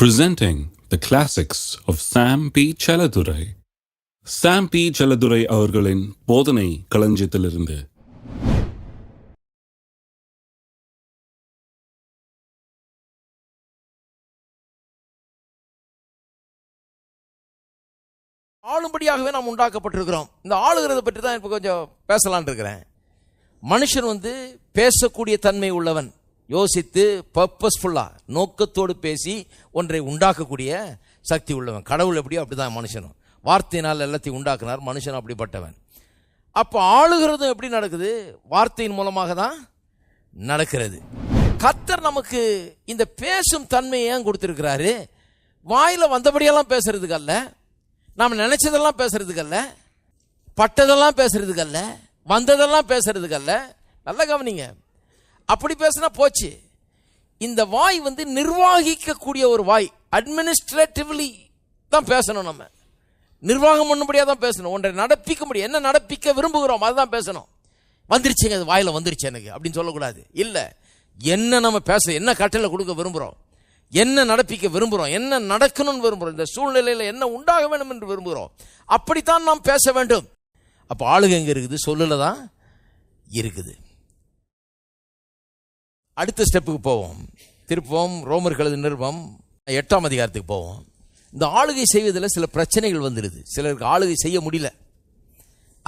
Presenting the classics of Sam P. Chaladurai. Sam P. Chaladurai அவர்களின் போதனை களஞ்சியத்திலிருந்து. ஆளும்படியாகவே நாம் உண்டாக்கப்பட்டிருக்கிறோம். இந்த ஆளுகிறத பற்றி தான் இப்போ கொஞ்சம் பேசலான் இருக்கிறேன். மனுஷன் பேசக்கூடிய தன்மை உள்ளவன், யோசித்து பர்பஸ்ஃபுல்லா நோக்கத்தோடு பேசி ஒன்றை உண்டாக்கக்கூடிய சக்தி உள்ளவன். கடவுள் எப்படியோ அப்படிதான் மனுஷனும், வார்த்தையினால் எல்லாத்தையும் உண்டாக்குனார், மனுஷனும் அப்படிப்பட்டவன். அப்போ ஆளுகிறதும் எப்படி நடக்குது? வார்த்தையின் மூலமாக தான் நடக்கிறது. கர்த்தர் நமக்கு இந்த பேசும் தன்மையை ஏன் கொடுத்திருக்கிறாரு? வாயில வந்தபடியெல்லாம் பேசுறதுக்கு அல்ல, நாம் நினைச்சதெல்லாம் பேசுறதுக்கு அல்ல, பட்டதெல்லாம் பேசுறதுக்கு அல்ல, வந்ததெல்லாம் பேசுறதுக்கு அல்ல. நல்லா கவனிங்க. அப்படி பேசினா போச்சு. இந்த வாய் நிர்வாகிக்கக்கூடிய ஒரு வாய். அட்மினிஸ்ட்ரேட்டிவ்லி தான் பேசணும். நம்ம நிர்வாகம் பண்ணும்படியா தான் பேசணும். ஒன்றை நடப்பிக்க முடியும். என்ன நடப்பிக்க விரும்புகிறோம் அதுதான் பேசணும். வந்துருச்சுங்க, அது வாயில வந்துருச்சு எனக்கு அப்படின்னு சொல்லக்கூடாது. இல்லை, என்ன நம்ம பேச, என்ன கட்டளை கொடுக்க விரும்புகிறோம், என்ன நடப்பிக்க விரும்புகிறோம், என்ன நடக்கணும்னு விரும்புகிறோம், இந்த சூழ்நிலையில் என்ன உண்டாக வேண்டும் என்று விரும்புகிறோம், அப்படித்தான் நாம் பேச வேண்டும். அப்போ ஆளுகை எங்கே இருக்குது? சொல்லுல தான் இருக்குது. அடுத்த ஸ்டெப்புக்கு போவோம். திருப்பவும் ரோமர்கள் நிருபம் 8ஆம் அதிகாரத்துக்கு போவோம். இந்த ஆளுகை செய்வதில் சில பிரச்சனைகள் வந்துடுது. சிலருக்கு ஆளுகை செய்ய முடியல.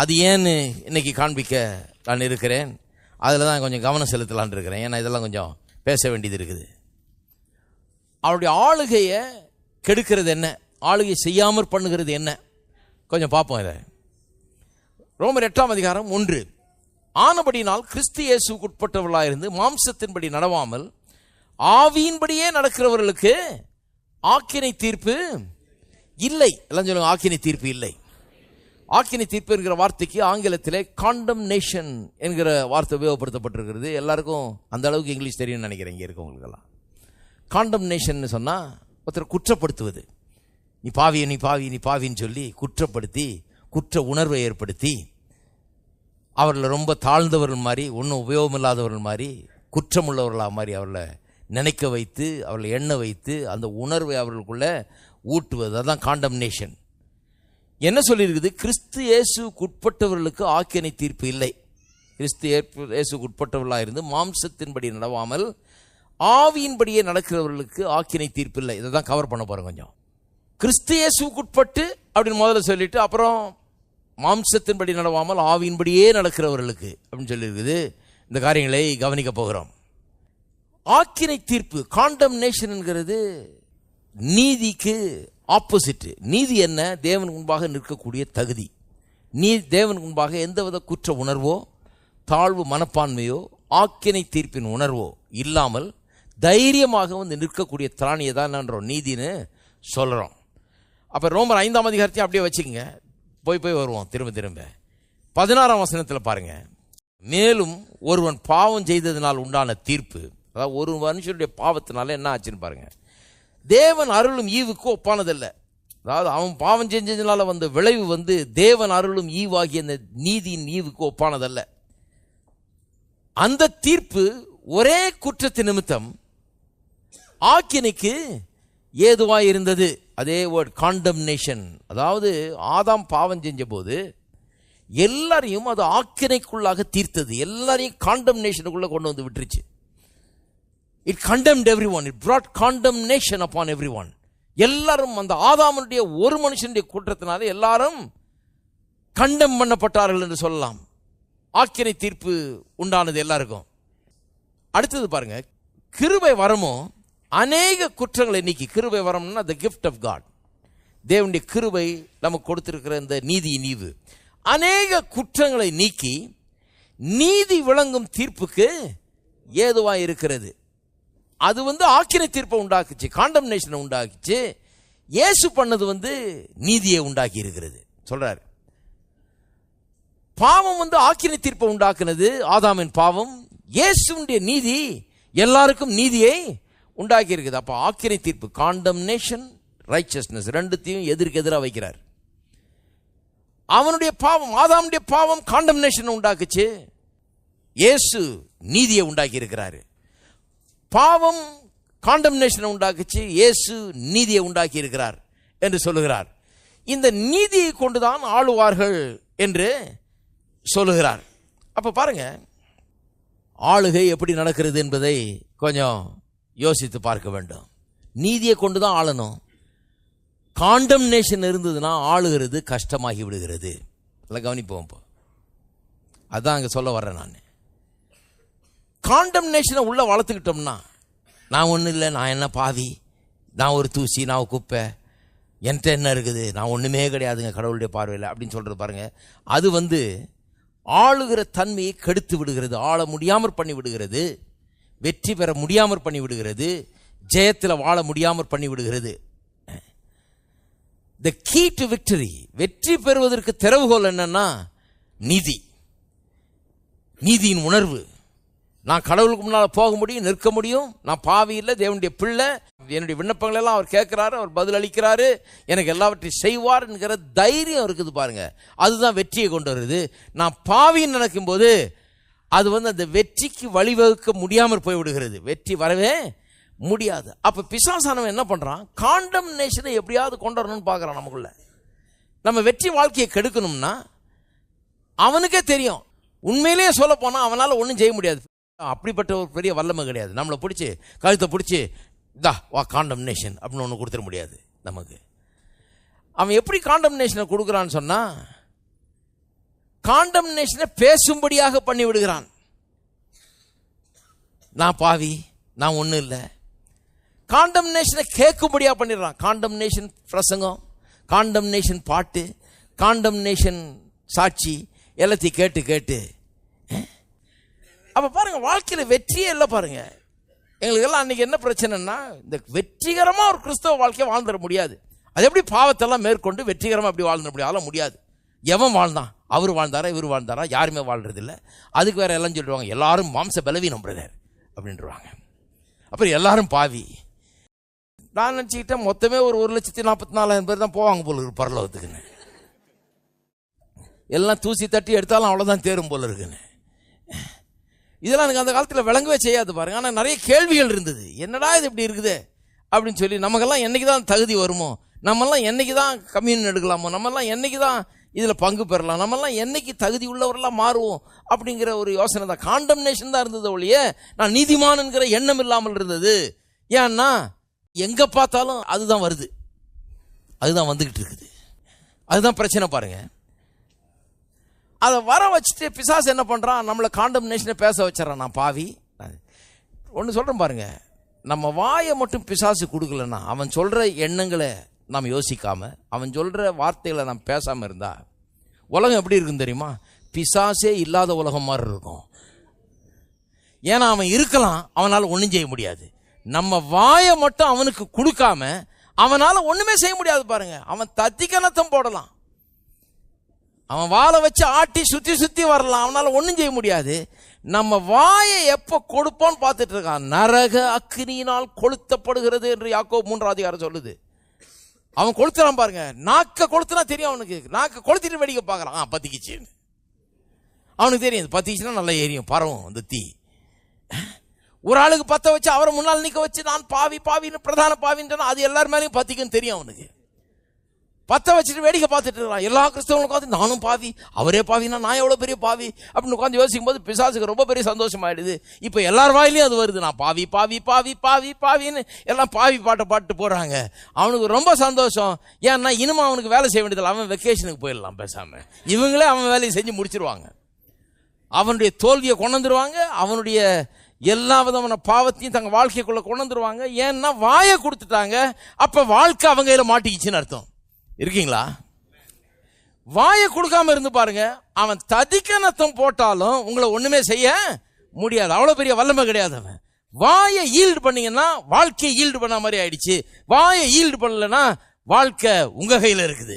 அது ஏன்னு இன்னைக்கு காண்பிக்க நான் இருக்கிறேன். அதில் தான் கொஞ்சம் கவனம் செலுத்தலான் இருக்கிறேன். ஏன்னா இதெல்லாம் கொஞ்சம் பேச வேண்டியது இருக்குது. அவருடைய ஆளுகையை கெடுக்கிறது என்ன, ஆளுகை செய்யாமற் பண்ணுகிறது என்ன, கொஞ்சம் பார்ப்போம். இதை ரோமர் 8ஆம் அதிகாரம் 1. ஆனபடினால் கிறிஸ்து இயேசுவுக்கு உட்பட்டவர்களாயிருந்து மாம்சத்தின்படி நடவாமல் ஆவியின்படியே நடக்கிறவர்களுக்கு ஆக்கினை தீர்ப்பு இல்லை. எல்லாம் சொல்லுங்க, ஆக்கினை தீர்ப்பு இல்லை. ஆக்கினை தீர்ப்பு என்கிற வார்த்தைக்கு ஆங்கிலத்திலே காண்டம்னேஷன் என்கிற வார்த்தை உபயோகப்படுத்தப்பட்டிருக்கிறது. எல்லாருக்கும் அந்த அளவுக்கு இங்கிலீஷ் தெரியும்னு நினைக்கிறேன். இங்கே இருக்கவங்களுக்கெல்லாம் காண்டம்னேஷன் சொன்னால் ஒருத்தர் குற்றப்படுத்துவது. நீ பாவி, நீ பாவி, நீ பாவின்னு சொல்லி குற்றப்படுத்தி, குற்ற உணர்வை ஏற்படுத்தி, அவர்களை ரொம்ப தாழ்ந்தவர்கள் மாதிரி, ஒன்றும் உபயோகம் இல்லாதவர்கள் மாதிரி, குற்றமுள்ளவர்களாக மாதிரி அவர்களை நினைக்க வைத்து, அவர்களை எண்ண வைத்து, அந்த உணர்வை அவர்களுக்குள்ள ஊட்டுவது. அதுதான் காண்டம்னேஷன். என்ன சொல்லியிருக்குது? கிறிஸ்து இயேசுவுக்கு உட்பட்டவர்களுக்கு ஆக்கினை தீர்ப்பு இல்லை. கிறிஸ்து இயேசுவுக்கு உட்பட்டவர்களாக இருந்து மாம்சத்தின்படி நடவாமல் ஆவியின்படியே நடக்கிறவர்களுக்கு ஆக்கினை தீர்ப்பு இல்லை. இதை தான் கவர் பண்ண போகிறோம் கொஞ்சம். கிறிஸ்து இயேசுவுக்கு உட்பட்டு அப்படின்னு முதல்ல சொல்லிட்டு, அப்புறம் மாம்சத்தின்படி நடவாமல் ஆவியின்படியே நடக்கிறவர்களுக்கு அப்படின்னு சொல்லியிருக்குது. இந்த காரியங்களை கவனிக்க போகிறோம். ஆக்கினை தீர்ப்பு, காண்டம்னேஷன் என்கிறது நீதிக்கு ஆப்போசிட். நீதி என்ன? தேவன் முன்பாக நிற்கக்கூடிய தகுதி. தேவன் முன்பாக எந்தவித குற்ற உணர்வோ தாழ்வு மனப்பான்மையோ ஆக்கினை தீர்ப்பின் உணர்வோ இல்லாமல் தைரியமாக நிற்கக்கூடிய திராணியை தான் என்னன்றோம் நீதின்னு சொல்கிறோம். அப்போ ரோமர் 5ஆம் அதிகாரத்தையும் அப்படியே வச்சுக்கோங்க. போய் வருவோம் திரும்ப திரும்ப. 16ஆம் வசனத்தில் பாருங்க. மேலும் ஒருவன் பாவம் செய்ததினால் உண்டான தீர்ப்பு, அதாவது ஒரு மனுஷனுடைய பாவத்தினால என்ன ஆச்சுன்னு பாருங்க. தேவன் அருளும் ஈவுக்கு ஒப்பானதல்ல. அதாவது அவன் பாவம் செஞ்சதுனால வந்த விளைவு தேவன் அருளும் ஈவாகிய அந்த நீதியின் ஈவுக்கு ஒப்பானதல்ல. அந்த தீர்ப்பு ஒரே குற்றத்தின் நிமித்தம் ஆக்கினைக்கு ஏதுவாய் இருந்தது. அதே வேர்ட் காண்டம்னேஷன். அதாவது ஆதாம் பாவம் செஞ்ச போது எல்லாரையும் அது ஆக்கினைக்குள்ளாக தீர்த்தது. எல்லாரையும் காண்டம்னேஷனுக்குள்ள கொண்டு வந்து விட்டுருச்சு. It contempt everyone. It brought condemnation upon everyone. எல்லாரும் அந்த ஆதாமுடைய ஒரு மனுஷனுடைய குற்றத்தினால எல்லாரும் கண்டம் பண்ணப்பட்டார்கள் என்று சொல்லலாம். ஆக்கினை தீர்ப்பு உண்டானது எல்லாருக்கும். அடுத்தது பாருங்க, கிருபை வரமும் அநேக குற்றங்களை நீக்கி. கிருபை வரம்னா the gift of God. தேவனுடைய கிருபை நமக்கு கொடுத்திருக்கிற இந்த நீதியின் ஈவு அநேக குற்றங்களை நீக்கி நீதி விளங்கும் தீர்ப்புக்கு ஏதுவாக இருக்கிறது. அது ஆக்கினை தீர்ப்பை உண்டாக்குச்சு, காண்டம்னேஷனை உண்டாக்குச்சு. இயேசு பண்ணது நீதியை உண்டாக்கி இருக்கிறது சொல்றாரு. பாவம் ஆக்கினை தீர்ப்பை உண்டாக்குனது, ஆதாமின் பாவம். இயேசுடைய நீதி எல்லாருக்கும் நீதியை உண்டாக்கி இருக்குது. அப்போ ஆக்கினை தீர்ப்பு, காண்டம்னேஷன், ரைச்சஸ்னஸ், ரெண்டுத்தையும் எதிராக வைக்கிறார். அவனுடைய பாவம், ஆதாமுடைய பாவம் காண்டம்னேஷன் உண்டாக்குச்சு. இயேசு நீதியை உண்டாக்கி இருக்கிறாரு. பாவம் காண்டம்னேஷனை உண்டாக்குச்சு, இயேசு நீதியை உண்டாக்கி இருக்கிறார் என்று சொல்லுகிறார். இந்த நீதியை கொண்டுதான் ஆளுவார்கள் என்று சொல்லுகிறார். அப்ப பாருங்க, ஆளுகை எப்படி நடக்கிறது என்பதை கொஞ்சம் யோசித்து பார்க்க வேண்டும். நீதியை கொண்டுதான் ஆளணும். காண்டம்னேஷன் இருந்ததுன்னா ஆளுகிறது கஷ்டமாகி விடுகிறது. இல்லை, கவனிப்போம். இப்போ அதான் அங்கே சொல்ல வர்றேன் நான். காண்டம்னேஷனை உள்ள வளர்த்துக்கிட்டோம்னா, நான் ஒன்றும் இல்லை, நான் என்ன பாவி, நான் ஒரு தூசி, நான் ஒரு குப்பை, என்கிட்ட என்ன இருக்குது, நான் ஒன்றுமே கிடையாதுங்க கடவுளுடைய பார்வையில் அப்படின்னு சொல்கிறது பாருங்க. அது ஆளுகிற தன்மையை கெடுத்து விடுகிறது, ஆள முடியாமற் பண்ணி விடுகிறது, வெற்றி பெற முடியாமற் பண்ணி விடுகிறது, ஜெயத்தில் வாழ முடியாமற் பண்ணி விடுகிறது. த கீ டு விக்டரி, வெற்றி பெறுவதற்கு திறவுகோல் என்னன்னா நீதி, நீதியின் உணர்வு. நான் கடவுளுக்கு முன்னால் போக முடியும், நிற்க முடியும், நான் பாவி இல்லை, தேவனுடைய பிள்ளை, என்னுடைய விண்ணப்பங்கள் எல்லாம் அவர் கேட்கிறாரு, அவர் பதில் அளிக்கிறாரு, எனக்கு எல்லாவற்றையும் செய்வார் என்கிற தைரியம் இருக்குது பாருங்க. அதுதான் வெற்றியை கொண்டு வருது. நான் பாவின்னு நினைக்கும் போது அது அந்த வெற்றிக்கு வழிவகுக்க முடியாமல் போய்விடுகிறது, வெற்றி வரவே முடியாது. அப்ப பிசாசானவன் என்ன பண்றான், காண்டம்னேஷனை எப்படியாவது கொண்டு வரணும்னு பார்க்கறான் நமக்குள்ள. நம்ம வெற்றி வாழ்க்கையை கெடுக்கணும்னா அவனுக்கே தெரியும், உண்மையிலேயே சொல்ல போனா அவனால ஒன்றும் செய்ய முடியாது. அப்படிப்பட்ட ஒரு பெரிய வல்லமை கிடையாது. நம்மளை பிடிச்சி கழுத்தை பிடிச்சி இதா வா காண்டம்னேஷன் அப்படின்னு ஒன்று கொடுத்துட முடியாது நமக்கு. அவன் எப்படி காண்டம்னேஷனை கொடுக்குறான்னு சொன்னா, காண்டம்னேஷனை பேசும்படியாக பண்ணி விடுகிறான். நான் பாவி, நான் ஒன்றும் இல்லை. காண்டம்னேஷனை கேட்கும்படியாக பண்ணிடுறான். காண்டம்னேஷன் பிரசங்கம், காண்டம்னேஷன் பாட்டு, காண்டம்னேஷன் சாட்சி எல்லாத்தையும் கேட்டு கேட்டு. அப்ப பாருங்க, வாழ்க்கையில வெற்றியே இல்லை பாருங்க. எங்களுக்கு எல்லாம் அன்னைக்கு என்ன பிரச்சனைன்னா, இந்த வெற்றிகரமா ஒரு கிறிஸ்தவ வாழ்க்கையை வாழ்ந்துட முடியாது. அது எப்படி பாவத்தெல்லாம் மேற்கொண்டு வெற்றிகரமா எப்படி வாழ்ந்துட முடியும்? அதெல்லாம் முடியாது. எவன் வாழ்ந்தான், அவர் வாழ்ந்தாரா இவர் வாழ்ந்தாரா, யாருமே வாழ்றது இல்லை. அதுக்கு வேற எல்லாம் சொல்லிடுவாங்க, எல்லாரும் மாம்ச பலவீனம் பிரதர் அப்படின்றாங்க. அப்புறம் எல்லாரும் பாவி. நான் நினச்சிக்கிட்டேன் மொத்தமே ஒரு 1,44,000 பேர் தான் போவாங்க போல இருக்கு பரலோகத்துக்குன்னு. எல்லாம் தூசி தட்டி எடுத்தாலும் அவ்வளோதான் தேரும் போல இருக்குன்னு. இதெல்லாம் எனக்கு அந்த காலத்தில் விளங்கவே செய்யாது பாருங்க. ஆனால் நிறைய கேள்விகள் இருந்தது, என்னடா இது இப்படி இருக்குது அப்படின்னு சொல்லி. நமக்கெல்லாம் என்னைக்கு தான் தகுதி வருமோ, நம்மெல்லாம் என்னைக்கு தான் கம்யூனியன் எடுக்கலாமோ, நம்மெல்லாம் என்னைக்கு தான் இதில் பங்கு பெறலாம், நம்மெல்லாம் என்னைக்கு தகுதி உள்ளவரெல்லாம் மாறுவோம் அப்படிங்கிற ஒரு யோசனை தான். காண்டம்னேஷன் தான் இருந்தது ஒழிய நான் நீதிமான்ங்கிற எண்ணம் இல்லாமல் இருந்தது. ஏன்னா எங்கே பார்த்தாலும் அதுதான் வருது, அதுதான் வந்துக்கிட்டு இருக்குது. அதுதான் பிரச்சனை பாருங்க. அதை வர வச்சுட்டு பிசாசு என்ன பண்ணுறான், நம்மளை காண்டம்னேஷனை பேச வச்சிடறான். நான் பாவி. ஒன்று சொல்கிறேன் பாருங்க, நம்ம வாயை மட்டும் பிசாசு கொடுக்கலன்னா, அவன் சொல்கிற எண்ணங்களை நாம் யோசிக்காமல், அவன் சொல்கிற வார்த்தைகளை நாம் பேசாமல் இருந்தால் உலகம் எப்படி இருக்குன்னு தெரியுமா? பிசாசே இல்லாத உலகம் மாதிரி இருக்கும். ஏன்னா அவன் இருக்கலாம், அவனால் ஒன்றும் செய்ய முடியாது. நம்ம வாயை மட்டும் அவனுக்கு கொடுக்காம அவனால் ஒன்றுமே செய்ய முடியாது பாருங்க. அவன் தத்திக்கனத்தம் போடலாம், அவன் வாழை வச்சு ஆட்டி சுற்றி சுற்றி வரலாம், அவனால் ஒன்றும் செய்ய முடியாது. நம்ம வாயை எப்போ கொடுப்போன்னு பார்த்துட்டு இருக்கான். நரக அக்கினியினால் கொளுத்தப்படுகிறது என்று யாக்கோபு 3ஆம் அதிகாரம் சொல்லுது. அவன் கொளுத்துறான் பாருங்க. நாக்க கொளுத்துனா தெரியும் அவனுக்கு, நாக்க கொளுத்திட்டு வேடிக்கை பார்க்கறான். பத்திக்கிச்சுன்னு அவனுக்கு தெரியும், பத்திக்கிச்சுன்னா நல்லா எரியும், பரவும் அந்த தீ. ஒரு ஆளுக்கு பற்ற வச்சு அவரை முன்னால் நிற்க வச்சு நான் பாவி பாவின்னு பிரதான பாவின்னு அது எல்லாரும் மேலேயும் பத்திக்குன்னு தெரியும் அவனுக்கு. பற்ற வச்சுட்டு வேடிக்கை பார்த்துட்டு இருக்கான். எல்லா கிறிஸ்தவங்களும் உட்காந்து நானும் பாவி, அவரே பாவினா நான் எவ்வளோ பெரிய பாவி அப்படின்னு உட்காந்து யோசிக்கும் போது பிசாசுக்கு ரொம்ப பெரிய சந்தோஷமாயிடுது. இப்போ எல்லார் வாயிலையும் அது வருது, நான் பாவி பாவி பாவி பாவி பாவின்னு எல்லாம் பாவி பாட்டை பாட்டு போடுறாங்க. அவனுக்கு ரொம்ப சந்தோஷம். ஏன்னா இனிமே அவனுக்கு வேலை செய்ய வேண்டியதில்லை, அவன் வெக்கேஷனுக்கு போயிடலாம் பேசாம. இவங்களே அவன் வேலையை செஞ்சு முடிச்சிருவாங்க. அவனுடைய தோல்வியை கொண்டு வந்துருவாங்க, அவனுடைய எல்லா விதமான பாவத்தையும் தங்க வாழ்க்கைக்குள்ள கொண்டு வந்துருவாங்க. ஏன்னா வாயை கொடுத்துட்டாங்க. அப்ப வாழ்க்கை அவங்க கையில மாட்டிக்கிச்சுன்னு அர்த்தம். இருக்கீங்களா? வாயை கொடுக்காம இருந்து பாருங்க, அவன் ததிக்கனத்தம் போட்டாலும் உங்களை ஒண்ணுமே செய்ய முடியாது. அவ்வளவு பெரிய வல்லமை கிடையாது. அவன் வாயை ஈல்டு பண்ணீங்கன்னா வாழ்க்கையை ஈல்டு பண்ண மாதிரி ஆயிடுச்சு. வாயை ஈல்டு பண்ணலன்னா வாழ்க்கை உங்க கையில இருக்குது.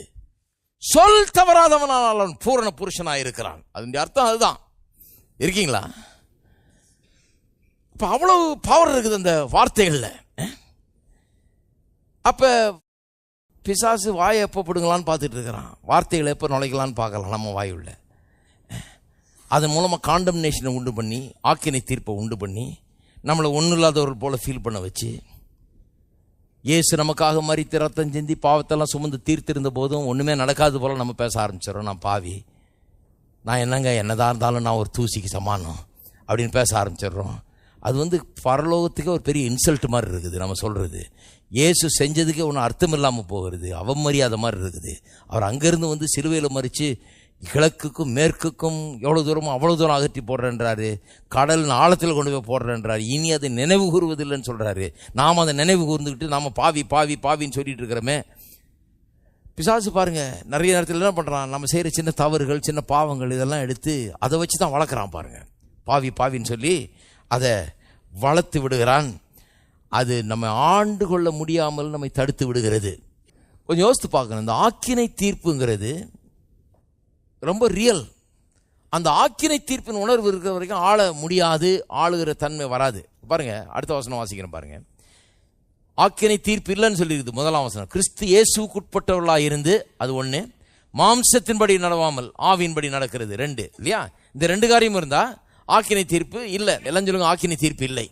சொல் தவறாதவனால் அவன் பூரண புருஷனா இருக்கிறான். அதனுடைய அர்த்தம் அதுதான். இருக்கீங்களா? அப்ப அவ்வளவு பவர் இருக்குது அந்த வார்த்தைகள்ல. அப்ப பிசாசு வாயை எப்போ பிடுங்கலான்னு பார்த்துட்டு இருக்கிறான், வார்த்தைகளை எப்போ நுழைக்கலான்னு பார்க்கலாம் நம்ம வாயுள்ள. அதன் மூலமாக காண்டம்னேஷனை உண்டு பண்ணி, ஆக்கினை தீர்ப்பை உண்டு பண்ணி, நம்மளை ஒன்றும் இல்லாதவர்கள் போல ஃபீல் பண்ண வச்சு இயேசு நமக்காக மரித்து ரத்தம் சிந்தி பாவத்தெல்லாம் சுமந்து தீர்த்திருந்த போதும் ஒன்றுமே நடக்காது போல நம்ம பேச ஆரம்பிச்சிடறோம். நான் பாவி, நான் என்னதான் இருந்தாலும் நான் ஒரு தூசிக்கு சமானம் அப்படின்னு பேச ஆரம்பிச்சிடுறோம். அது பரலோகத்துக்கு ஒரு பெரிய இன்சல்ட் மாதிரி இருக்குது. நம்ம சொல்கிறது இயேசு செஞ்சதுக்கே ஒன்றும் அர்த்தம் இல்லாமல் போகிறது, அவமரியாதை மாதிரி இருக்குது. அவர் அங்கேருந்து சிலுவையில் மறித்து கிழக்குக்கும் மேற்குக்கும் எவ்வளோ தூரமோ அவ்வளோ தூரம் அகற்றி போடுறேன்றாரு. கடல் ஆழத்தில் கொண்டு போய் போடுறேன்றாரு. இனி அதை நினைவு கூறுவதில்லைன்னு சொல்கிறாரு. நாம் அதை நினைவு கூர்ந்துக்கிட்டு நாம் பாவின்னு சொல்லிட்டு இருக்கிறோமே. பிசாசு பாருங்க, நிறைய நேரத்தில் என்ன பண்ணுறான், நம்ம செய்கிற சின்ன தவறுகள், சின்ன பாவங்கள் இதெல்லாம் எடுத்து அதை வச்சு தான் வளர்க்குறான் பாருங்க. பாவின்னு சொல்லி அதை வளர்த்து விடுகிறான். அது நம்ம ஆண்டு கொள்ள முடியாமல் நம்மை தடுத்து விடுகிறது. கொஞ்சம் யோசித்து பார்க்கணும். இந்த ஆக்கினை தீர்ப்புங்கிறது ரொம்ப ரியல். அந்த ஆக்கினை தீர்ப்பின் உணர்வு இருக்கிற வரைக்கும் ஆள முடியாது, ஆளுகிற தன்மை வராது. பாருங்க, அடுத்த வசனம் வாசிக்கிறேன் பாருங்க. ஆக்கினை தீர்ப்பு இல்லைன்னு சொல்லியிருக்குது. முதலாம் வசனம், கிறிஸ்து இயேசுக்குட்பட்டவர்களாக இருந்து, அது ஒன்று. மாம்சத்தின்படி நடவாமல் ஆவியின்படி நடக்கிறது, 2 இல்லையா? இந்த 2 காரியம் இருந்தா ஆக்கினை தீர்ப்பு இல்லை. எல்லாம் சொல்லுங்க, ஆக்கினை தீர்ப்பு இல்லை.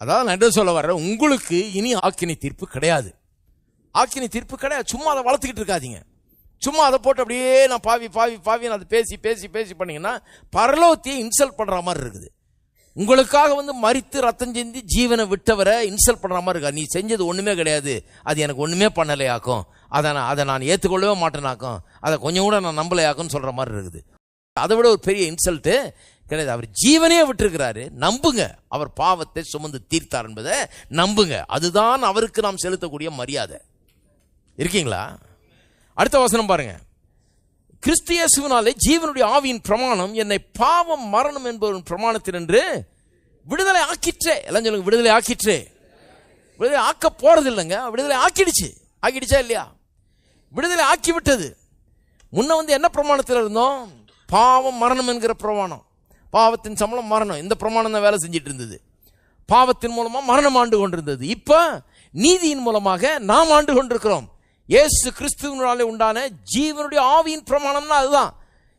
அதாவது நான் என்ன சொல்ல வர்றேன், உங்களுக்கு இனி ஆக்கினை தீர்ப்பு கிடையாது. ஆக்கினை தீர்ப்பு கிடையாது. சும்மா அதை வளர்த்துக்கிட்டு இருக்காதீங்க. சும்மா அதை போட்டு அப்படியே நான் பாவி அதை பேசி பண்ணீங்கன்னா பரலோகத்தையே இன்சல்ட் பண்ற மாதிரி இருக்குது. உங்களுக்காக மரித்து ரத்தம் சிந்தி ஜீவனை விட்டவரை இன்சல்ட் பண்ற மாதிரி இருக்கா. நீ செஞ்சது ஒண்ணுமே கிடையாது, அது எனக்கு ஒண்ணுமே பண்ணலையாக்கும், அதை நான் ஏற்றுக்கொள்ளவே மாட்டேனாக்கும், அதை கொஞ்சம் கூட நான் நம்பலையாக்கும்னு சொல்ற மாதிரி இருக்குது. அதை விட ஒரு பெரிய இன்சல்ட்டு கிடையாது. அவர் ஜீவனே விட்டுருக்கிறாரு, நம்புங்க. அவர் பாவத்தை சுமந்து தீர்த்தார் என்பதை நம்புங்க. அதுதான் அவருக்கு நாம் செலுத்தக்கூடிய மரியாதை. இருக்கீங்களா? அடுத்த வசனம் பாருங்க. கிறிஸ்து இயேசுவினாலே ஜீவனுடைய ஆவியின் பிரமாணம் என்னை பாவம் மரணம் என்பவரின் பிரமாணத்தில் என்று விடுதலை ஆக்கிற்றே. எல்லாம் சொல்லுங்க, விடுதலை ஆக்கிற்றே. விடுதலை ஆக்க போறது இல்லைங்க, விடுதலை ஆக்கிடுச்சா இல்லையா? விடுதலை ஆக்கி விட்டது. முன்ன என்ன பிரமாணத்தில் இருந்தோம்? பாவம் மரணம் என்கிற பிரமாணம். பாவத்தின் சம்பளம் மரணம். இந்த பிரமாணம் தான் வேலை செஞ்சிட்டு இருந்தது. பாவத்தின் மூலமா மரணம் ஆண்டு கொண்டிருந்தது. இப்ப நீதியின் மூலமாக நாம் ஆண்டு கொண்டிருக்கிறோம். இயேசு கிறிஸ்துவினாலே உண்டான ஜீவனுடைய ஆவியின் பிரமாணம்னா அதுதான்.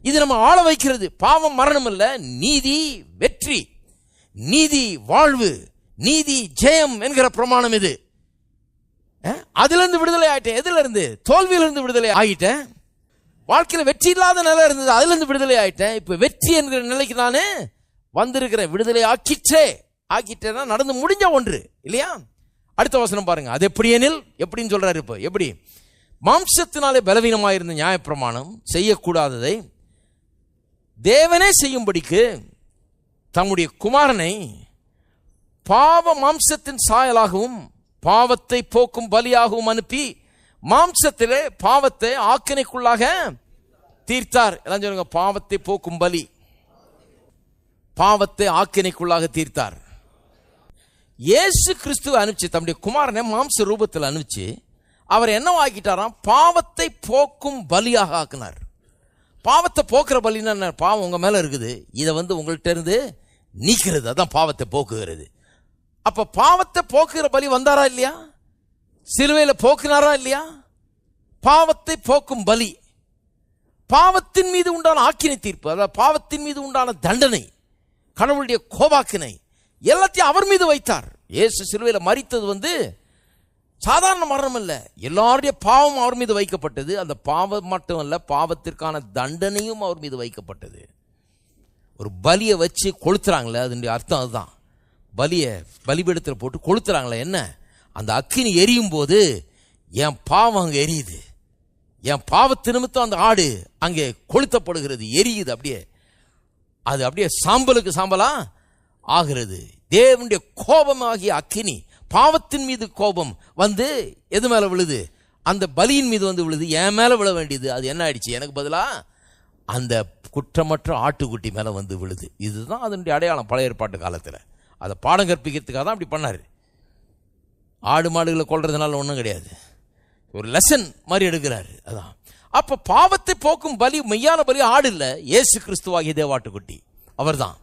இது நம்ம ஆள வைக்கிறது. பாவம் மரணம் இல்ல, நீதி வெற்றி, நீதி வாழ்வு, நீதி ஜெயம் என்கிற பிரமாணம் இது. அதுல இருந்து விடுதலை ஆயிட்டேன். எதுல இருந்து? தோல்வியிலிருந்து விடுதலை ஆகிட்டேன். வாழ்க்கையில வெற்றி இல்லாத நிலை இருந்தது, அதுல இருந்து விடுதலை ஆயிட்டேன். இப்ப வெற்றி என்கிற நிலைக்கு நானு வந்திருக்கிறேன். விடுதலை ஆக்கிட்டேன்னா நடந்து முடிஞ்ச ஒன்று இல்லையா? அடுத்த வசனம் பாருங்க. அது எப்படி எனில், எப்படின்னு சொல்றாரு. இப்ப எப்படி? மாம்சத்தினாலே பலவீனமாயிருந்த நியாயப்பிரமாணம் செய்யக்கூடாததை தேவனே செய்யும்படிக்கு தம்முடைய குமாரனை பாவ மாம்சத்தின் சாயலாகவும் பாவத்தை போக்கும் பலியாகவும் அனுப்பி மாம்சத்திலே பாவத்தை ஆக்கினைக்குள்ளாக தீர்த்தார். எல்லாம் சொல்லுங்க, பாவத்தை போக்கும் பலி, பாவத்தை ஆக்கினைக்குள்ளாக தீர்த்தார். இயேசு கிறிஸ்துவை அனுப்பிச்சு, தம்முடைய குமாரனை மாம்ச ரூபத்தில் அனுப்பிச்சு அவர் என்ன ஆக்கிட்டாராம்? பாவத்தை போக்கும் பலியாக ஆக்கினார். பாவத்தை போக்குற பலின்னா என்ன? பாவம் உங்க மேல இருக்குது, இதை உங்கள்கிட்ட இருந்து நீக்கிறது, அதான் பாவத்தை போக்குகிறது. அப்ப பாவத்தை போக்குகிற பலி வந்தாரா இல்லையா? சிலுவையில போக்குனாரா இல்லையா? பாவத்தை போக்கும் பலி. பாவத்தின் மீது உண்டான ஆக்கினை தீர்ப்பு, அதாவது பாவத்தின் மீது உண்டான தண்டனை, கடவுளுடைய கோபாக்கினை எல்லாத்தையும் அவர் மீது வைத்தார். இயேசு சிலுவையில மரித்தது சாதாரண மரணம் இல்ல, எல்லாருடைய பாவம் அவர் மீது வைக்கப்பட்டது. அந்த பாவம் மட்டும் அல்ல, பாவத்திற்கான தண்டனையும் அவர் மீது வைக்கப்பட்டது. ஒரு பலியை வச்சு கொளுத்துறாங்களே, அதனுடைய அர்த்தம் அதுதான். பலிபீடத்தில் போட்டு கொளுத்துறாங்களே, என்ன? அந்த அக்கினி எரியும் போது என் பாவம் அங்கே எரியுது, என் பாவத்து நிமித்தம் அந்த ஆடு அங்கே கொளுத்தப்படுகிறது, எரியுது. அது அப்படியே சாம்பலுக்கு சாம்பலா ஆகிறது. தேவனுடைய கோபமாகிய அக்கினி, பாவத்தின் மீது கோபம் எது மேல விழுது? அந்த பலியின் மீது விழுது. என் மேல விழ வேண்டியது அது என்ன ஆயிடுச்சு? எனக்கு பதிலா அந்த குற்றமற்ற ஆட்டுக்குட்டி மேல விழுது. இதுதான் அதனுடைய அடையாளம். பழைய ஏற்பாட்டு காலத்தில் அதை பாடம் கற்பிக்கிறதுக்காக தான் அப்படி பண்ணாரு. ஆடு மாடுகளை கொல்றதுனால ஒன்றும் கிடையாது, ஒரு லெசன் மாதிரி எடுக்கிறாரு. அதான். அப்ப பாவத்தை போக்கும் பலி, மெய்யான பலி ஆடு இல்ல, இயேசு கிறிஸ்துவாகிய தேவாட்டுக்குட்டி அவர் தான்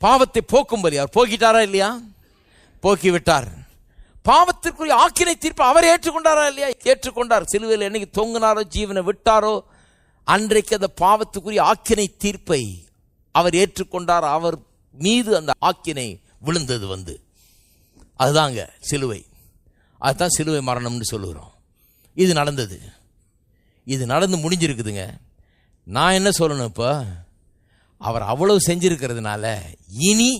பாவத்தை போக்கும் பலி. அவர் போக்கிட்டாரா இல்லையா? போக்கி விட்டார். பாவத்திற்குரிய ஆக்கினை தீர்ப்பு அவர் ஏற்றுக்கொண்டாரா இல்லையா? ஏற்றுக்கொண்டார். சிலுவையில் என்னைக்கு தொங்கினாரோ, ஜீவனை விட்டாரோ, அன்றைக்கு அந்த பாவத்துக்குரிய ஆக்கினை தீர்ப்பை அவர் ஏற்றுக்கொண்டார். அவர் மீது அந்த ஆக்கினை விழுந்தது. அதுதாங்க சிலுவை. அதுதான் சிலுவை மரணம்னு சொல்லுகிறோம். இது நடந்தது, இது நடந்து முடிஞ்சிருக்குதுங்க. நான் என்ன சொல்லணும், இப்போ அவர் அவ்வளவு செஞ்சிருக்கிறதுனால இனி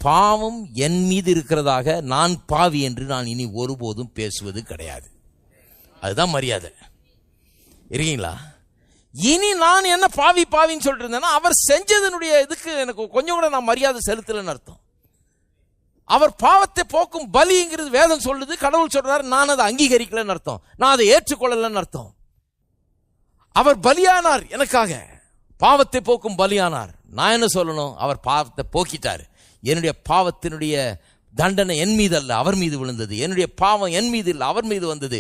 பாவம் என் மீது இருக்கிறதாக நான் பாவி என்று நான் இனி ஒருபோதும் பேசுவது கிடையாது. அதுதான் மரியாதை. இருக்கீங்களா? இனி நான் என்ன பாவின்னு சொல்லிட்டு இருந்தேன்னா அவர் செஞ்சதனுடைய இதுக்கு எனக்கு கொஞ்சம் கூட நான் மரியாதை செலுத்தலைன்னு அர்த்தம். அவர் பாவத்தை போக்கும் பலிங்கிறது வேதம் சொல்லுது, கடவுள் சொல்றாரு, நான் அதை அங்கீகரிக்கலன்னு அர்த்தம், நான் அதை ஏற்றுக்கொள்ளலன்னு அர்த்தம். அவர் பலியானார், எனக்காக பாவத்தை போக்கும் பலியானார். நான் என்ன சொல்லணும்? அவர் பாவத்தை போக்கிட்டார். என்னுடைய பாவத்தினுடைய தண்டனை என் மீது அல்ல, அவர் மீது விழுந்தது. என்னுடைய பாவம் என் மீது இல்லை, அவர் மீது வந்தது.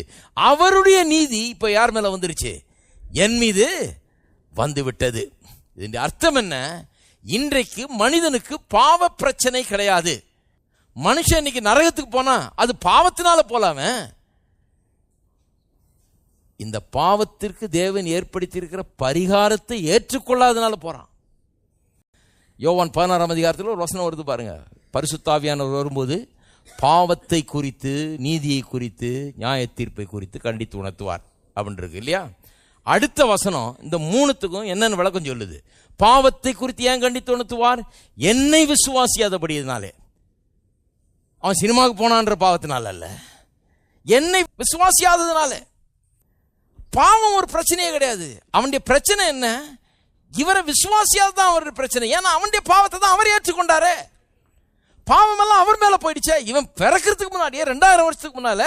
அவருடைய நீதி இப்ப யார் மேல வந்துருச்சு? என் மீது வந்து விட்டது. இதனுடைய அர்த்தம் என்ன? இன்றைக்கு மனிதனுக்கு பாவ பிரச்சனை கிடையாது. மனுஷன் இன்னைக்கு நரகத்துக்கு போனா அது பாவத்தினால போலாம, இந்த பாவத்திற்கு தேவன் ஏற்படுத்தி இருக்கிற பரிகாரத்தை ஏற்றுக்கொள்ளாதனால போறான். யோவான் 16ஆம் அதிகாரத்தில் ஒரு வசனம் வருது பாருங்க. பரிசுத்த ஆவியானவர் வரும்போது பாவத்தை குறித்து, நீதியை குறித்து, நியாய தீர்ப்பை குறித்து கண்டித்து உணர்த்துவார் அப்படின்னு இருக்கு இல்லையா? அடுத்த வசனம் இந்த மூணுத்துக்கும் என்னென்ன விளக்கம் சொல்லுது? பாவத்தை குறித்து ஏன் கண்டித்து உணர்த்துவார்? என்னை விசுவாசியாதபடினாலே. அவன் சினிமாவுக்கு போனான்ற பாவத்தினால அல்ல, என்னை விசுவாசியாததுனால. பாவம் ஒரு பிரச்சனையே கிடையாது. அவனுடைய பிரச்சனை என்ன? இவரை விசுவாசியாத தான் அவருடைய பிரச்சனை. ஏன்னா அவனுடைய பாவத்தை தான் அவர் ஏற்றுக்கொண்டாரே. பாவம் எல்லாம் அவர் மேல போயிடுச்சே. இவன் பிறக்கிறதுக்கு முன்னாடியே 2000 வருஷத்துக்கு முன்னால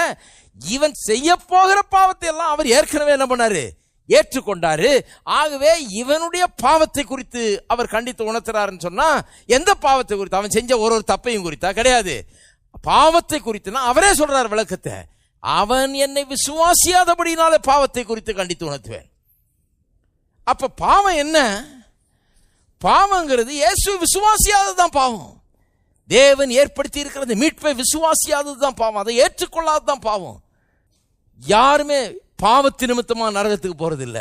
இவன் செய்ய போகிற பாவத்தை எல்லாம் அவர் ஏற்கனவே என்ன பண்ணாரு? ஏற்றுக்கொண்டாரு. ஆகவே இவனுடைய பாவத்தை குறித்து அவர் கண்டித்து உணர்த்துறாருன்னு சொன்னா, எந்த பாவத்தை குறித்து? அவன் செஞ்ச ஒரு தப்பையும் குறித்தா கிடையாது. பாவத்தை குறித்துனா அவரே சொல்றார் விளக்கத்தை. அவன் என்னை விசுவாசியாதபடினாலே பாவத்தை குறித்து கண்டித்து உணர்த்துவேன். அப்ப பாவம் என்ன? பாவங்கிறது இயேசு விசுவாசியாததுதான் பாவம். தேவன் ஏற்படுத்தி இருக்கிறது மீட்பை விசுவாசியாததுதான் பாவம். அதை ஏற்றுக்கொள்ளாததுதான் பாவம். யாருமே பாவத்து நிமித்தமா நரகத்துக்கு போறதில்ல.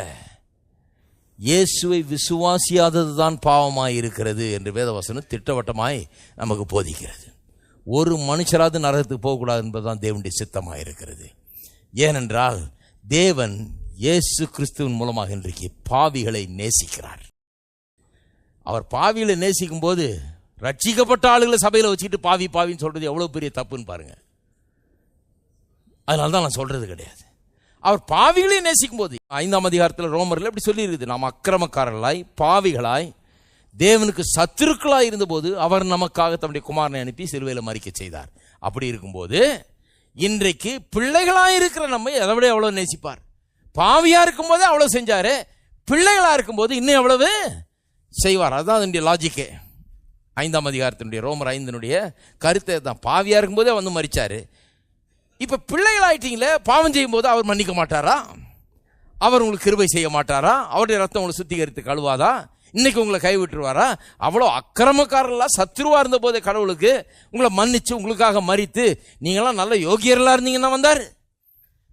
இயேசுவை விசுவாசியாததுதான் பாவமாய் இருக்கிறது என்று வேதவசனம் திட்டவட்டமாய் நமக்கு போதிக்கிறது. ஒரு மனுஷராவது நரகத்துக்கு போகக்கூடாது என்பதுதான் தேவனுடைய சித்தமாக இருக்கிறது. ஏனென்றால் தேவன் இயேசு கிறிஸ்துவின் மூலமாக இன்றைக்கு பாவிகளை நேசிக்கிறார். அவர் பாவிகளை நேசிக்கும் போது ரட்சிக்கப்பட்ட ஆளுகளை சபையில் வச்சுக்கிட்டு பாவின்னு சொல்றது எவ்வளவு பெரிய தப்புன்னு பாருங்க. அதனால தான் நான் சொல்றது கிடையாது. அவர் பாவிகளை நேசிக்கும் போது 5ஆம் அதிகாரத்தில் ரோமரில் இப்படி சொல்லி இருக்குது, நாம் அக்கிரமக்காரர்களாய் பாவிகளாய் தேவனுக்கு சத்துருக்களாய் இருந்தபோது அவர் நமக்காக தம்முடைய குமாரனை அனுப்பி சிலுவையில் மரிக்க செய்தார். அப்படி இருக்கும்போது இன்றைக்கு பிள்ளைகளாய் இருக்கிற நம்ம அதை விட எவ்வளவு நேசிப்பார். பாவியா இருக்கும் போதே அவ்வளவு செஞ்சாரு, பிள்ளைகளா இருக்கும் போது இன்னும் எவ்வளவு செய்வார். அதுதான் அதனுடைய லாஜிக்கே. 5ஆம் அதிகாரத்தினுடைய ரோமர் 5 கருத்தை தான். பாவியா இருக்கும் போதே வந்து மரிச்சாரு. இப்ப பிள்ளைகள் ஆயிட்டீங்களே, பாவம் செய்யும் போது அவர் மன்னிக்க மாட்டாரா? அவர் உங்களுக்கு கிருபை செய்ய மாட்டாரா? அவருடைய ரத்தம் உங்களை சுத்திகரித்து கழுவாதா? இன்னைக்கு உங்களை கைவிட்டுருவாரா? அவ்வளோ அக்கிரமக்காரர்களா சத்துருவா இருந்த போதே கடவுளுக்கு உங்களை மன்னிச்சு உங்களுக்காக மறித்து நீங்களாம் நல்ல யோகியர்களா இருந்தீங்கன்னா வந்தார்.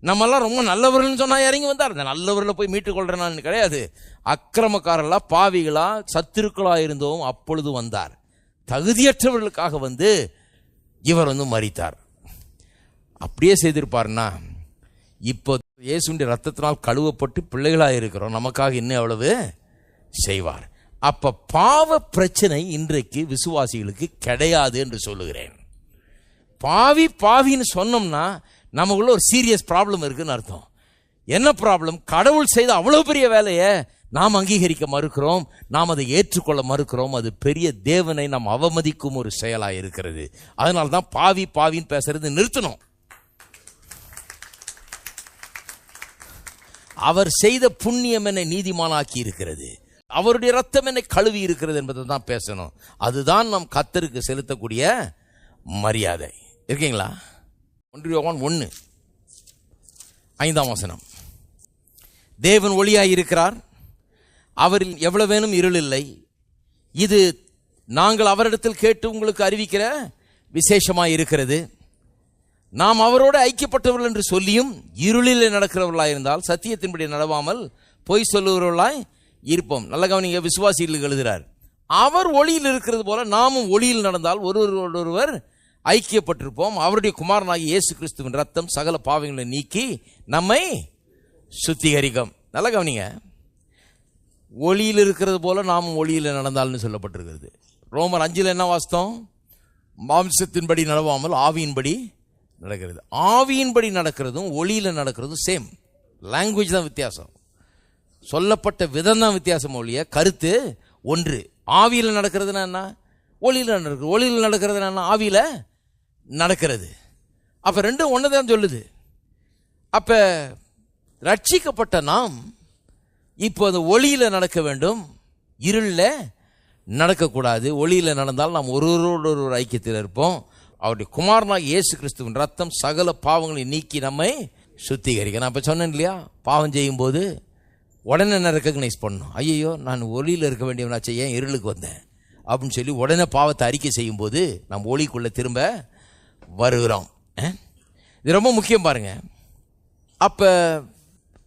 நம்மெல்லாம் ரொம்ப நல்லவர்கள்னு சொன்னா இறங்கி வந்தார். இந்த நல்லவர்களை போய் மீட்டுக் கொள்றேன்னு கிடையாது. அக்கிரமக்காரர்களா பாவிகளா சத்துருக்களா இருந்தோம், அப்பொழுது வந்தார். தகுதியற்றவர்களுக்காக வந்து இவர் வந்து மரித்தார். அப்படியே செய்திருப்பார்னா இப்போ இயேசுடைய ரத்தத்தினால் கழுவப்பட்டு பிள்ளைகளாக இருக்கிறோம், நமக்காக இன்னும் எவ்வளவு செய்வார். அப்ப பாவ பிரச்சனை இன்றைக்கு விசுவாசிகளுக்கு கிடையாது என்று சொல்லுகிறேன். பாவின்னு சொன்னோம்னா நமக்குள்ள ஒரு சீரியஸ் ப்ராப்ளம் இருக்குன்னு அர்த்தம். என்ன ப்ராப்ளம்? கடவுள் செய்த அவ்வளவு பெரிய வேலையை நாம் அங்கீகரிக்க மறுக்கிறோம், நாம் அதை ஏற்றுக்கொள்ள மறுக்கிறோம். அது பெரிய தேவனை நாம் அவமதிக்கும் ஒரு செயலாக இருக்கிறது. அதனால தான் பாவின்னு பேசுறது நிறுத்தணும். அவர் செய்த புண்ணியம் என்னை நீதிமானாக்கி இருக்கிறது, அவருடைய ரத்தம் என்னை கழுவி இருக்கிறது என்பதை தான் பேசணும். அதுதான் நாம் கர்த்தருக்கு செலுத்தக்கூடிய மரியாதை. இருக்கீங்களா? 1 யோவான் 1:5 தேவன் ஒளியாய் இருக்கிறார், அவரில் எவ்வளவேனும் இருள் இல்லை. இது நாங்கள் அவரிடத்தில் கேட்டு உங்களுக்கு அறிவிக்கிற விசேஷமாய் இருக்கிறது. நாம் அவரோடு ஐக்கியப்பட்டவர்கள் என்று சொல்லியும் இருளில் நடக்கிறவர்களாய் இருந்தால் சத்தியத்தின்படி நடவாமல் பொய் சொல்லுகிறவர்களாய் இருப்போம். நல்ல கவனிங்க, விசுவாசிகளுக்கு எழுதுகிறார். அவர் ஒளியில் இருக்கிறது போல நாமும் ஒளியில் நடந்தால் ஒருவர் ஐக்கியப்பட்டிருப்போம். அவருடைய குமாரனாகிய இயேசு கிறிஸ்துவின் ரத்தம் சகல பாவங்களை நீக்கி நம்மை சுத்திகரிக்கும். நல்லா கவனிங்க, ஒளியில் இருக்கிறது போல நாம் ஒளியில் நடந்தால்னு சொல்லப்பட்டிருக்கிறது. ரோமர் 5 என்ன வாஸ்தம்? மாம்சத்தின்படி நடவாமல் ஆவியின்படி நடக்கிறது. ஆவியின்படி நடக்கிறதும் ஒளியில் நடக்கிறதும் சேம். லாங்குவேஜ் தான் வித்தியாசம், சொல்லப்பட்ட விதம் தான் வித்தியாசம் ஒழிய கருத்து ஒன்று. ஆவியில் நடக்கிறதுனா என்ன? ஒளியில் நடக்கிறது. ஒளியில் நடக்கிறதுனா என்ன? ஆவியில் நடக்கிறது. அப்போ ரெண்டும் ஒன்று தான் சொல்லுது. அப்போ ரட்சிக்கப்பட்ட நாம் இப்போ அந்த ஒளியில் நடக்க வேண்டும், இருளில் நடக்கக்கூடாது. ஒளியில் நடந்தால் நாம் ஒருவரோடு ஒரு ஐக்கியத்தில் இருப்போம். அவருடைய குமாரனாக இயேசு கிறிஸ்துவின் ரத்தம் சகல பாவங்களை நீக்கி நம்மை சுத்திகரிக்க. நான் இப்போ சொன்னேன் இல்லையா, பாவம் செய்யும்போது உடனே என்ன ரெக்கக்னைஸ் பண்ணணும், ஐயோ நான் ஒளியில் இருக்க வேண்டியவனாச்சே, ஏன் இருளுக்கு வந்தேன் அப்படின்னு சொல்லி உடனே பாவத்தை அறிக்கை செய்யும்போது நம்ம ஒளிக்குள்ளே திரும்ப வருகிறோம். இது ரொம்ப முக்கியம் பாருங்க. அப்போ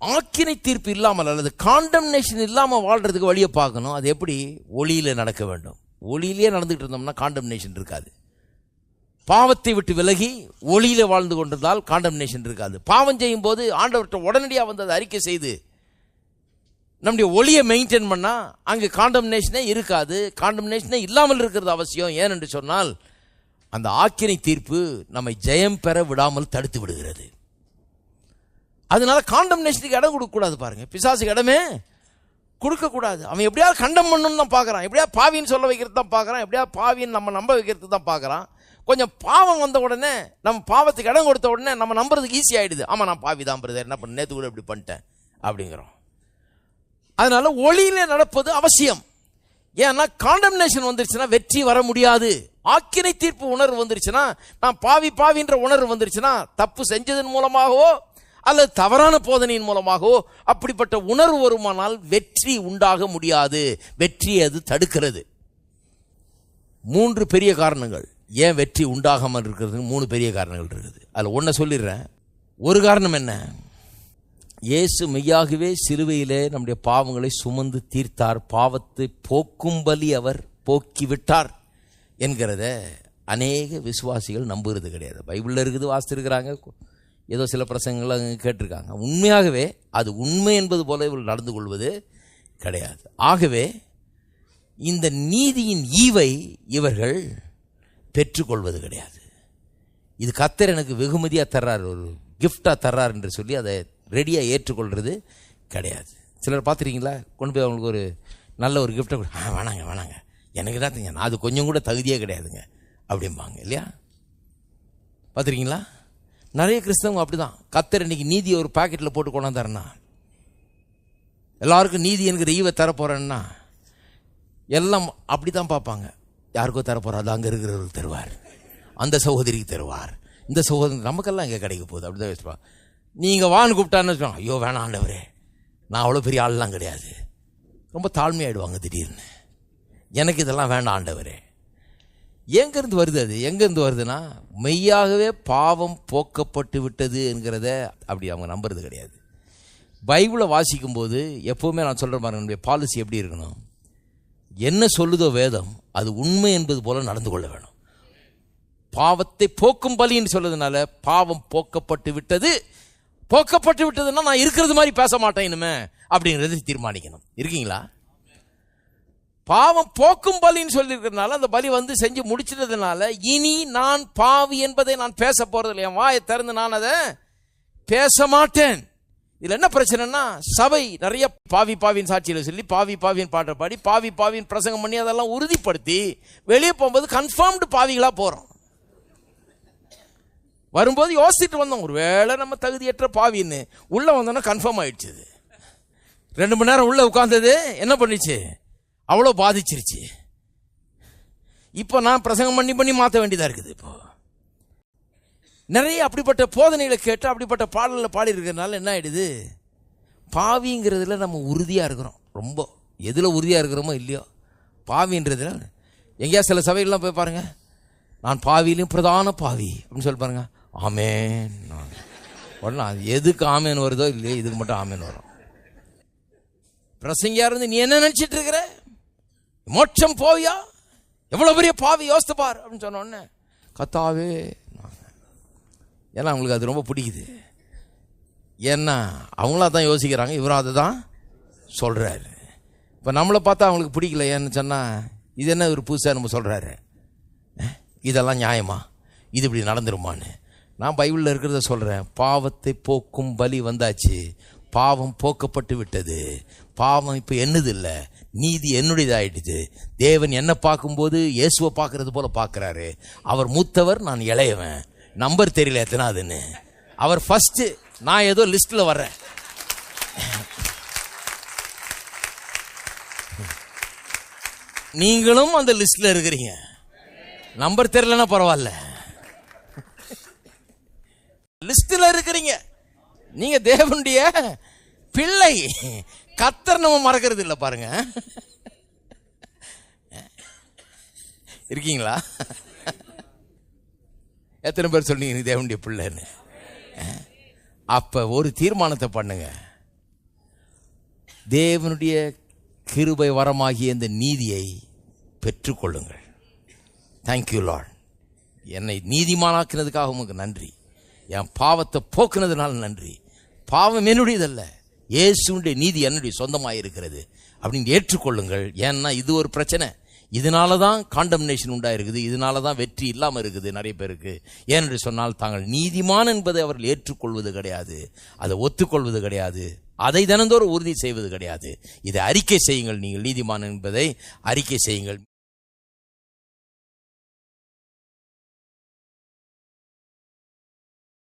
ஆக்கினை தீர்ப்பு இல்லாமல் அல்லது காண்டம்னேஷன் இல்லாமல் வாழ்கிறதுக்கு வழியை பார்க்கணும். அது எப்படி? ஒளியில் நடக்க வேண்டும். ஒளியிலே நடந்துகிட்டு இருந்தோம்னா காண்டம்னேஷன் இருக்காது. பாவத்தை விட்டு விலகி ஒளியில் வாழ்ந்து கொண்டிருந்தால் காண்டம்னேஷன் இருக்காது. பாவம் செய்யும் போது ஆண்டவர்கிட்ட உடனடியாக வந்து அதை அறிக்கை செய்து நம்முடைய ஒளியை மெயின்டைன் பண்ணால் அங்கே காண்டம்னேஷனே இருக்காது. காண்டம்னேஷனே இல்லாமல் இருக்கிறது அவசியம். ஏனென்று சொன்னால் அந்த ஆக்கினை தீர்ப்பு நம்மை ஜெயம் பெற விடாமல் தடுத்து விடுகிறது. அதனால காண்டம்னேஷனுக்கு இடம் கொடுக்கக்கூடாது. பாருங்க, பிசாசுக்கு இடமே கொடுக்கக்கூடாது. அவன் எப்படியாவது கண்டம் பண்ணணும்னு தான் பார்க்குறான், எப்படியாவது பாவின்னு சொல்ல வைக்கிறது தான் பார்க்குறான், எப்படியாவது பாவின்னு நம்ம நம்ப வைக்கிறது தான் பார்க்குறான். கொஞ்சம் பாவம் வந்த உடனே, நம்ம பாவத்துக்கு இடம் கொடுத்த உடனே நம்ம நம்புறதுக்கு ஈஸி ஆகிடுது. ஆமாம் நான் பாவி தான் பிரதர், என்ன பண்ண நேற்று கூட இப்படி பண்ணிட்டேன் அப்படிங்கிறோம். அதனால ஒளியிலே நடப்பது அவசியம். ஏன்னா காண்டம்னேஷன் வந்துருச்சுன்னா வெற்றி வர முடியாது. ஆக்கினை தீர்ப்பு உணர்வு வந்துருச்சுன்னா, நான் பாவின்ற உணர்வு வந்துருச்சுன்னா, தப்பு செஞ்சதன் மூலமாகவோ அல்லது தவறான போதனையின் மூலமாகவோ அப்படிப்பட்ட உணர்வு வருமானால் வெற்றி உண்டாக முடியாது. வெற்றியை அது தடுக்கிறது. 3 பெரிய காரணங்கள் ஏன் வெற்றி உண்டாகாமல் இருக்கிறது. 3 பெரிய காரணங்கள் இருக்குது. அதில் ஒன்றை சொல்லிடுறேன். ஒரு காரணம் என்ன? இயேசு மெய்யாகவே சிலுவையிலே நம்முடைய பாவங்களை சுமந்து தீர்த்தார், பாவத்தை போக்கும் பலி அவர் போக்கிவிட்டார் என்கிறத அநேக விசுவாசிகள் நம்புகிறது கிடையாது. பைபிளில் இருக்குது, வாசித்திருக்கிறாங்க, ஏதோ சில பிரசங்கங்கள் அங்கே கேட்டிருக்காங்க. உண்மையாகவே அது உண்மை என்பது போல இவர்கள் நடந்து கொள்வது கிடையாது. ஆகவே இந்த நீதியின் ஈவை இவர்கள் பெற்றுக்கொள்வது கிடையாது. இது கர்த்தர் எனக்கு வெகுமதியாக தர்றார், ஒரு கிஃப்டாக தர்றார் என்று சொல்லி அதை ரெடியாக ஏற்றுக்கொள்வது கிடையாது. சிலர் பார்த்துருக்கீங்களா, கொண்டு போய் அவங்களுக்கு ஒரு நல்ல ஒரு கிஃப்டை வேணாங்க எனக்கு தான் நான் அது கொஞ்சம் கூட தகுதியே கிடையாதுங்க அப்படிம்பாங்க இல்லையா? பார்த்துருக்கீங்களா? நிறைய கிறிஸ்தவங்க அப்படி தான். கர்த்தர் இன்னைக்கு நீதியை ஒரு பாக்கெட்டில் போட்டு கொண்டாந்தாருன்னா, எல்லாருக்கும் நீதி என்கிற ஈவை தரப்போகிறேன்னா எல்லாம் அப்படி தான் பார்ப்பாங்க. யாருக்கோ தரப்போகிறா, அது அங்கே இருக்கிறவருக்கு தருவார், அந்த சகோதரிக்கு தருவார், இந்த சகோதரி நமக்கெல்லாம் இங்கே கிடைக்க போகுது அப்படி தான் வச்சுப்பாங்க. நீங்கள் வான்னு கூப்பிட்டான்னு வச்சுக்கோங்க, ஐயோ வேணாம் ஆண்டவரே, நான் அவ்வளோ பெரிய ஆள்லாம் கிடையாது, ரொம்ப தாழ்மையாயிடுவாங்க திடீர்னு. எனக்கு இதெல்லாம் வேண்டாம் ஆண்டவரே. எங்கேருந்து வருது? அது எங்கேருந்து வருதுன்னா, மெய்யாகவே பாவம் போக்கப்பட்டு விட்டது என்கிறத அப்படி அவங்க நம்புறது கிடையாது. பைபிளை வாசிக்கும்போது எப்போவுமே நான் சொல்கிற மாதிரி என்னுடைய பாலிசி எப்படி இருக்கணும், என்ன சொல்லுதோ வேதம் அது உண்மை என்பது போல நடந்து கொள்ள வேணும். பாவத்தை போக்கும் பலின்னு சொல்றதுனால பாவம் போக்கப்பட்டு விட்டது. போக்கப்பட்டு விட்டதுன்னா நான் இருக்கிறது மாதிரி பேச மாட்டேன் இனிமே அப்படிங்கிறது தீர்மானிக்கணும். இருக்கீங்களா? பாவம் போக்கும் பலின்னு சொல்லியிருக்கிறதுனால அந்த பலி வந்து செஞ்சு முடிச்சிட்டதுனால இனி நான் பாவி என்பதை நான் பேச போறது இல்லை. என் வாயை திறந்து நான் அதை பேச மாட்டேன். இதுல என்ன பிரச்சனைனா, சபை நிறைய பாவின் சாட்சியில் சொல்லி பாவின் பாட்டை பாடி பாவின் பிரசங்கம் பண்ணி அதெல்லாம் உறுதிப்படுத்தி வெளியே போகும்போது கன்ஃபார்ம்டு பாவிகளா போறோம். வரும்போது யோசிச்சுட்டு வந்தோம், ஒருவேளை நம்ம தகுதியற்ற பாவின்னு. உள்ள வந்தோன்னா கன்ஃபார்ம் ஆயிடுச்சு. 2 மணி நேரம் உள்ள உட்கார்ந்தது என்ன பண்ணிச்சு, அவ்வளோ பாதிச்சிருச்சு. இப்போ நான் பிரசங்கம் பண்ணி மாற்ற வேண்டியதாக இருக்குது. இப்போ நிறைய அப்படிப்பட்ட போதனைகளை கேட்டு அப்படிப்பட்ட பாடலில் பாடி இருக்கிறதுனால என்ன ஆயிடுது, பாவிங்கிறதுல நம்ம உறுதியாக இருக்கிறோம். ரொம்ப எதில் உறுதியாக இருக்கிறோமோ இல்லையோ, பாவின்றதுல எங்கேயா சில சபைகள்லாம் போய் பாருங்க, நான் பாவியிலும் பிரதான பாவி அப்படின்னு சொல்லி பாருங்க, ஆமேன். உடனே அது எதுக்கு ஆமேன் வருதோ இல்லையோ, இதுக்கு மட்டும் ஆமேன் வரும். பிரசங்கியா இருந்து நீ என்ன நினைச்சிட்டு இருக்கிற, மோட்சம் போவியா, எவ்வளவு பெரிய பாவி யோசித்து பார் அப்படின்னு சொன்ன உடனே கர்த்தாவே. ஏன்னா அவங்களுக்கு அது ரொம்ப பிடிக்குது. ஏன்னா அவங்களும் அதான் யோசிக்கிறாங்க, இவரும் அதை தான் சொல்கிறாரு. இப்போ நம்மளை பார்த்தா அவங்களுக்கு பிடிக்கல. ஏன்னு சொன்னால் இது என்ன ஒரு புதுசாக நம்ம சொல்கிறாரு, இதெல்லாம் நியாயமா, இது இப்படி நடந்துருமான்னு. நான் பைபிளில் இருக்கிறத சொல்கிறேன். பாவத்தை போக்கும் பலி வந்தாச்சு, பாவம் போக்கப்பட்டு விட்டது, பாவம் இப்போ என்னது இல்லை, நீதி என்னுடையதாயிடுது. தேவன் என்ன பார்க்கும்போது இயேசுவை பார்க்கறது போல பார்க்குறாரு. அவர் மூத்தவர், நான் இளையவன். நம்பர் தெரியல எத்தனாதுன்னு. அவர் ஃபர்ஸ்ட், நான் ஏதோ லிஸ்ட்டில் வர்றேன். நீங்களும் அந்த லிஸ்ட்ல இருக்கிறீங்க. நம்பர் தெரியலன்னா பரவாயில்ல, லிஸ்ட்ல இருக்கிறீங்க. நீங்க தேவனுடைய பிள்ளை. கர்த்தர் நம்ம மறக்கிறது இல்லை பாருங்க. இருக்கீங்களா? எத்தனை பேர் சொன்னீங்க நீ தேவனுடைய பிள்ளைன்னு? அப்ப ஒரு தீர்மானத்தை பண்ணுங்க. தேவனுடைய கிருபை வரமாகிய இந்த நீதியை பெற்றுக்கொள்ளுங்கள். Thank you Lord. என்னை நீதிமானாக்கினதுக்காக உமக்கு நன்றி. என் பாவத்தை போக்குனதுனால நன்றி. பாவம் என்னுடையதல்ல, இயேசுடைய நீதி என்னுடைய சொந்தமாக இருக்கிறது அப்படின்னு ஏற்றுக்கொள்ளுங்கள். ஏன்னா இது ஒரு பிரச்சனை. இதனால தான் காண்டம்னேஷன் உண்டாயிருக்குது, இதனால தான் வெற்றி இல்லாமல் இருக்குது நிறைய பேருக்கு. ஏனென்று சொன்னால் தாங்கள் நீதிமான் என்பதை அவர்கள் ஏற்றுக்கொள்வது கிடையாது, அதை ஒத்துக்கொள்வது கிடையாது, அதை தினந்தோறும் உறுதி செய்வது கிடையாது. இதை அறிக்கை செய்யுங்கள். நீங்கள் நீதிமான் என்பதை அறிக்கை செய்யுங்கள்.